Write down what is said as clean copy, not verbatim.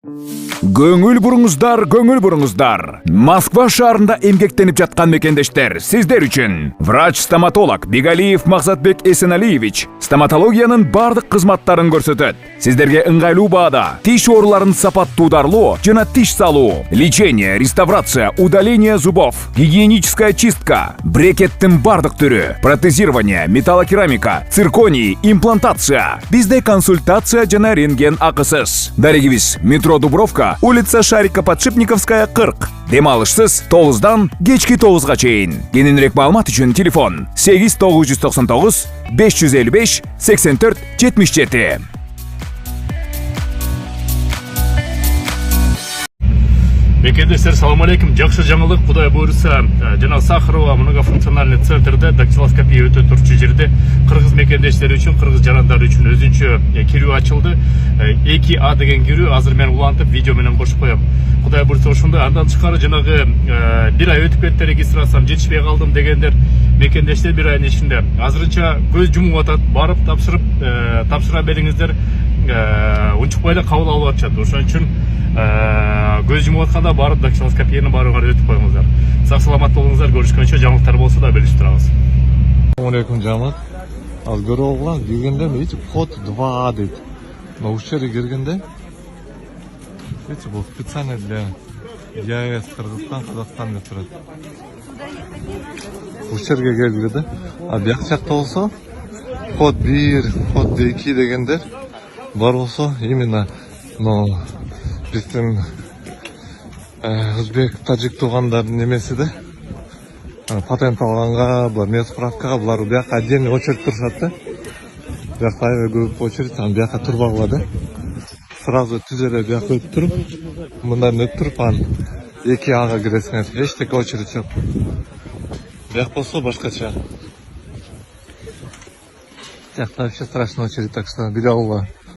Көңүл буруңуздар. Москва шаарында эмгектенип жаткан мекендештер, сиздер үчүн. Врач-стоматолог Бегалиев Максатбек Эсеналиевич стоматологиянын бардык кызматтарын көрсөтөт. Сиздерге ыңгайлуу баада тиш ооруларын сапаттуударлоо жана тиш салуу, лечение, реставрация, удаление зубов, гигиеническая чистка, брекеттин бардык түрү, протезирование, металлокерамика, цирконий, имплантация. Бизде консультация жана рентген акысыз. Дарегибиз: метро Дубровка, улица Шарика-Подшипниковская, 40. Дем алышсыз 9-дан кечки 9-га чейин. Кененирээк маалымат үчүн телефон 8999 555 84 77. Мекендештер, салам алейкум. Жакшы жаңылык, Кудай буйруса, жана Сахарова многофункциональный центрде дактилоскопия өтө турчу жерде кыргыз мекендештери үчүн, кыргыз жарандары үчүн өзүнчө кирүү ачылды. 2А деген кирүү азыр мен улантып видео менен кошуп коем. Кудай буйруса ошондой. Андан тышкары жанагы бир ай өтүп кетти, регистрациям жетишпей калдым дегендер мекендештер бир айдын ичинде азырынча көз жумуп атат, барып тапшыра бериңиздер. Унчукпай эле кабыл алып атышат. Ошон үчүн көз жумуп атканда барып дактилоскопияны баарыңар өтүп коюңуздар. Сак саламат болуңуздар. Көрүшкөнчө жаңылыктар болсо да белиштип турабыз. Assalamu alaikum Jamal. Az görüp olgan girgende mi hiç kod 2 deydi. Но ушчерге киргенде эти бул специально для ЕАЭС Кыргызстан, Казакстан деп турат. Ушчерге келди да. А бияк жакта болсо код 1, код 2 дегендер бар болсо именно биздин өзбек, тажик туугандардын немеси да. Патент алганга, булар медсправкага, булар бияка отдельный очередь турушат да. Бияка көп очередь, анан бияка турбагыла да. Сразу түзеле бияка өтүп туруп, мындан өтүп туруп, анан 2Ага киресиңер. Эчтеке очередь жок. Бияк болсо башкача. Бияка вообще страшный очередь, так что биле алла.